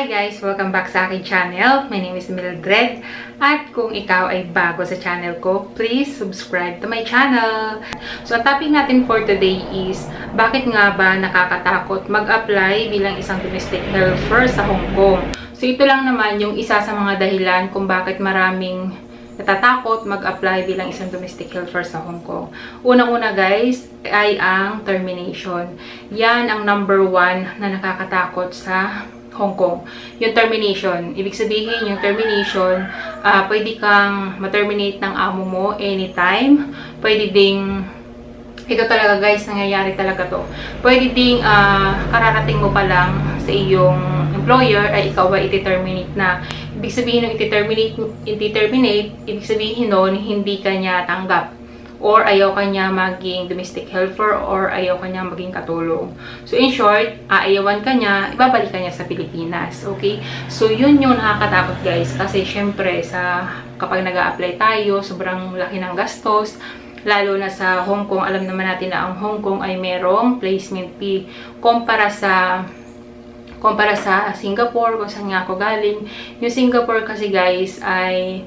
Hi guys! Welcome back sa aking channel. My name is Mildred. At kung ikaw ay bago sa channel ko, please subscribe to my channel. So, ang topic natin for today is, bakit nga ba nakakatakot mag-apply bilang isang domestic helper sa Hong Kong? So, ito lang naman yung isa sa mga dahilan kung bakit maraming natatakot mag-apply bilang isang domestic helper sa Hong Kong. Unang-una guys, ay ang termination. Yan ang number 1 na nakakatakot sa Hong Kong. Yung termination. Ibig sabihin, yung termination, pwede kang ma-terminate ng amo mo anytime. Pwede ding, ito talaga guys, nangyayari talaga to. Pwede ding kararating mo pa lang sa iyong employer ay ikaw ay iti-terminate na. Ibig sabihin nung iti-terminate, ibig sabihin nun, hindi ka niya tanggap. Or ayaw ka niya maging domestic helper, or ayaw ka niya maging katulong. So, in short, aayawan ka niya, ibabalik ka niya sa Pilipinas. Okay? So, yun yung nakakatakot guys. Kasi, syempre, kapag nag-a-apply tayo, sobrang laki ng gastos. Lalo na sa Hong Kong, alam naman natin na ang Hong Kong ay merong placement fee. Kumpara sa Singapore, kung saan nga ako galing. Yung Singapore kasi guys ay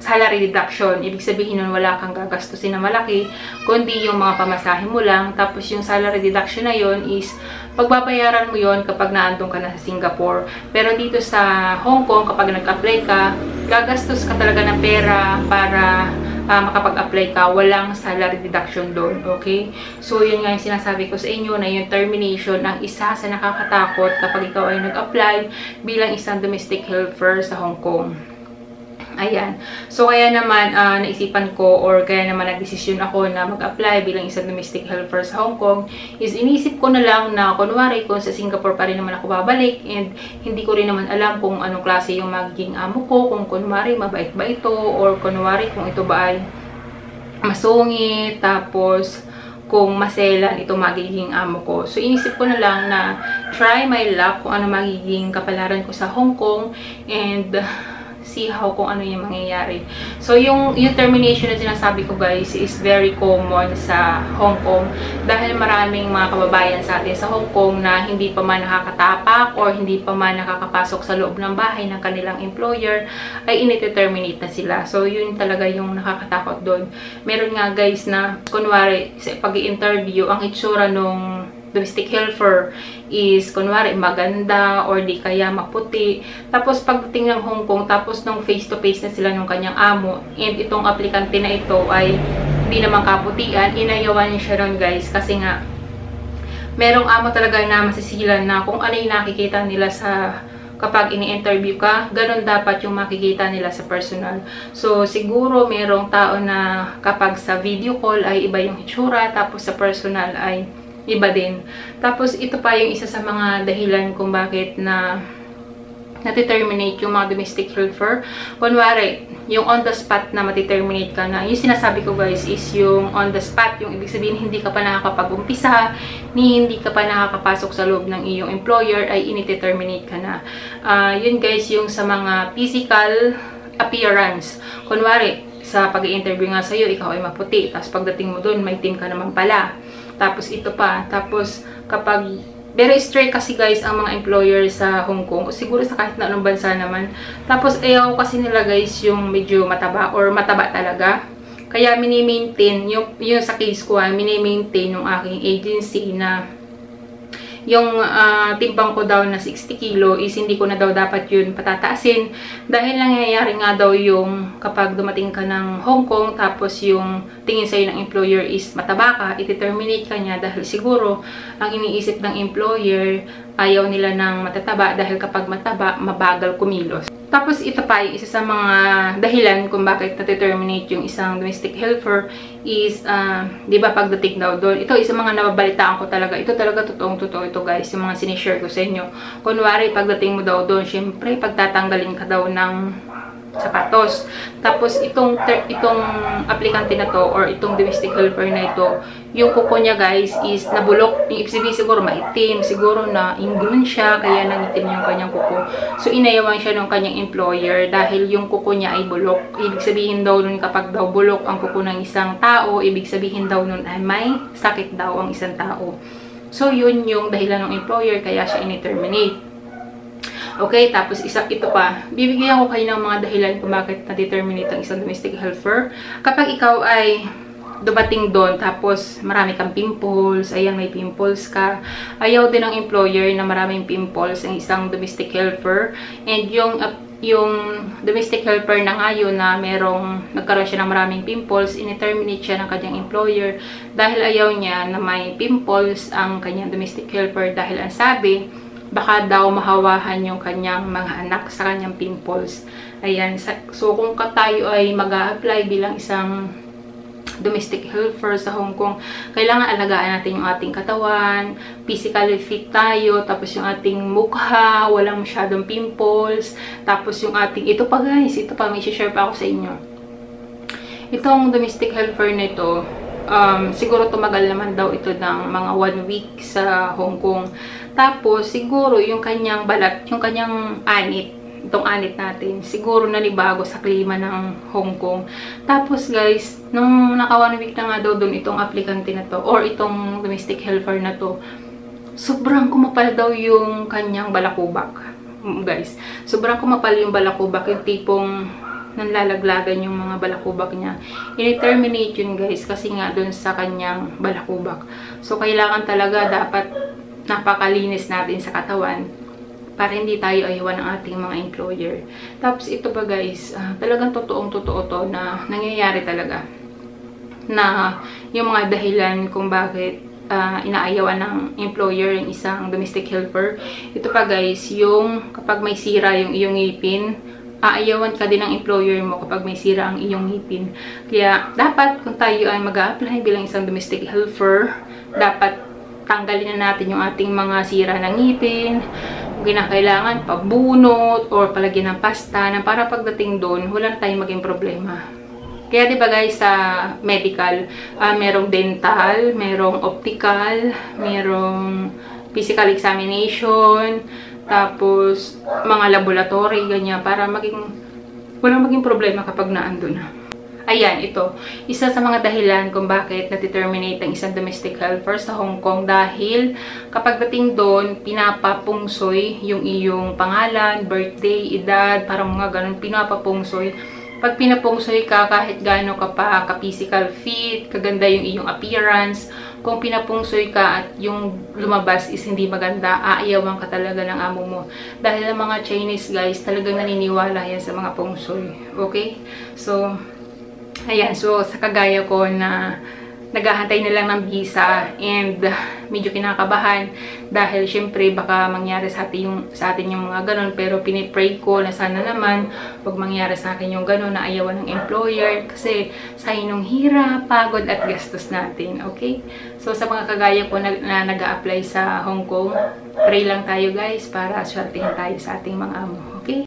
salary deduction. Ibig sabihin nun wala kang gagastusin na malaki, kundi yung mga pamasahe mo lang. Tapos yung salary deduction na yon is pagbabayaran mo yon kapag naandun ka na sa Singapore. Pero dito sa Hong Kong, kapag nag-apply ka, gagastos ka talaga ng pera para makapag-apply ka. Walang salary deduction doon. Okay? So, yun nga yung sinasabi ko sa inyo na yung termination ang isa sa nakakatakot kapag ikaw ay nag-apply bilang isang domestic helper sa Hong Kong. Ayan. So, kaya naman, naisipan ko or kaya naman nagdesisyon ako na mag-apply bilang isang domestic helper sa Hong Kong is inisip ko na lang na kunwari kung sa Singapore pa rin naman ako babalik and hindi ko rin naman alam kung anong klase yung magiging amo ko, kung kunwari mabait ba ito or kunwari kung ito ba ay masungit, tapos kung maselan ito magiging amo ko. So, inisip ko na lang na try my luck kung ano magiging kapalaran ko sa Hong Kong and see how kung ano yung mangyayari. So, yung termination na sinasabi ko guys is very common sa Hong Kong dahil maraming mga kababayan sa atin sa Hong Kong na hindi pa man nakakatapak or hindi pa man nakakapasok sa loob ng bahay ng kanilang employer ay inite-terminate na sila. So, yun talaga yung nakakatakot doon. Meron nga guys na kunwari sa pag-i-interview, ang itsura nung domestic helper is kunwari maganda or di kaya maputi. Tapos pagdating ng Hong Kong, tapos nung face-to-face na sila nung kanyang amo and itong aplikante na ito ay hindi naman kaputian, inayawan niya siya ron guys kasi nga merong amo talaga na masisilan na kung ano yung nakikita nila sa kapag ini-interview ka, ganun dapat yung makikita nila sa personal. So, siguro merong tao na kapag sa video call ay iba yung itsura, tapos sa personal ay iba din. Tapos, ito pa yung isa sa mga dahilan kung bakit nati-terminate yung mga domestic helper. Kunwari, yung on the spot na mati-terminate ka na, yung sinasabi ko guys is yung on the spot, yung ibig sabihin hindi ka pa nakakapag-umpisa, hindi ka pa nakakapasok sa loob ng iyong employer, ay initi-terminate ka na. Yun guys, yung sa mga physical appearance. Kunwari, sa pag-i-interview nga sa'yo, ikaw ay maputi, tapos pagdating mo dun, may team ka naman pala. Tapos ito pa. Tapos kapag very strict kasi guys ang mga employer sa Hong Kong, o siguro sa kahit na anong bansa naman. Tapos ayaw kasi nila guys yung medyo mataba or mataba talaga. Kaya mini-maintain, yung sa case ko mini-maintain yung aking agency na yung timbang ko daw na 60 kilo is hindi ko na daw dapat yun patataasin. Dahil nangyayari nga daw yung kapag dumating ka ng Hong Kong tapos yung tingin sa'yo ng employer is mataba ka, iti-terminate ka niya dahil siguro ang iniisip ng employer ayaw nila ng matataba dahil kapag mataba, mabagal kumilos. Tapos ito pa, yung isa sa mga dahilan kung bakit nati-terminate yung isang domestic helper is, di ba pagdating daw doon, ito isa mga nababalitaan ko talaga, ito talaga totoong-totoo ito guys, yung mga sinishare ko sa inyo. Kunwari, pagdating mo daw doon, syempre, pagtatanggalin ka daw ng sapatos. Tapos, itong aplikante na to, or itong domestic helper na ito, yung kuko niya guys is nabulok. Yung ibig siguro maitim, siguro na ingrown siya, kaya nangitim yung kanyang kuko. So, inayawan siya ng kanyang employer dahil yung kuko niya ay bulok. Ibig sabihin daw nun kapag daw bulok ang kuko ng isang tao, ibig sabihin daw nun ay may sakit daw ang isang tao. So, yun yung dahilan ng employer kaya siya ini-terminate. Okay, tapos ito pa. Bibigyan ko kayo ng mga dahilan kung bakit na-determinate ang isang domestic helper. Kapag ikaw ay dumating doon, tapos marami kang pimples, ayan, may pimples ka. Ayaw din ng employer na maraming pimples ang isang domestic helper. And yung domestic helper na ngayon na nagkaroon siya ng maraming pimples, in-terminate siya ng kanyang employer dahil ayaw niya na may pimples ang kanyang domestic helper dahil ang sabi, baka daw mahawahan yung kanyang mga anak sa kanyang pimples. Ayan, so kung tayo ay mag-a-apply bilang isang domestic helper sa Hong Kong, kailangan alagaan natin yung ating katawan, physically fit tayo, tapos yung ating mukha, walang masyadong pimples, tapos yung ating, ito pa guys, ito pa, may share pa ako sa inyo. Itong domestic helper na ito, siguro tumagal naman daw ito ng mga 1 week sa Hong Kong. Tapos, siguro yung kanyang balat, yung kanyang anit, itong anit natin, siguro nanibago sa klima ng Hong Kong. Tapos guys, nung naka 1 week na nga daw doon itong aplikante na to, or itong domestic helper na to, sobrang kumapal daw yung kanyang balakubak. Guys, sobrang kumapal yung balakubak, yung tipong nanlalaglagan yung mga balakubak niya. I-terminate yun guys, kasi nga doon sa kanyang balakubak. So, kailangan talaga dapat napakalinis natin sa katawan para hindi tayo ayawan ng ating mga employer. Tapos ito ba guys, talagang totoong-totoo to na nangyayari talaga. Na yung mga dahilan kung bakit inaayawan ng employer yung isang domestic helper. Ito pa guys, yung kapag may sira yung iyong ngipin, aayawan ka din ng employer mo kapag may sira ang iyong ngipin. Kaya dapat kung tayo ay mag-a-apply bilang isang domestic helper, dapat tanggalin na natin yung ating mga sira ng ngipin, kung kinakailangan pabunot or palagyan ng pasta na para pagdating doon, wala na tayong maging problema. Kaya diba guys, sa medical, merong dental, merong optical, merong physical examination, tapos mga laboratory, ganyan, para walang maging problema kapag naandun na. Ayan, ito. Isa sa mga dahilan kung bakit na-determinate ang isang domestic helper sa Hong Kong dahil kapag dating doon, pinapapungsoy yung iyong pangalan, birthday, edad, parang mga ganun, pinapapungsoy. Pag pinapungsoy ka, kahit gaano ka pa ka-physical fit, kaganda yung iyong appearance, kung pinapungsoy ka at yung lumabas is hindi maganda, aayawan ka talaga ng amo mo. Dahil ang mga Chinese guys, talagang naniniwala yan sa mga pungsoy. Okay? So, ayan, so sa kagaya ko na naghahantay na lang ng visa and medyo kinakabahan dahil syempre baka mangyari sa atin yung mga ganun, pero pinipray ko na sana naman wag mangyari sa akin yung ganun na ayawan ng employer kasi sa inong hirap, pagod at gastos natin, okay? So sa mga kagaya ko na nag-a-apply sa Hong Kong, pray lang tayo guys para swertihin tayo sa ating mga amo, okay?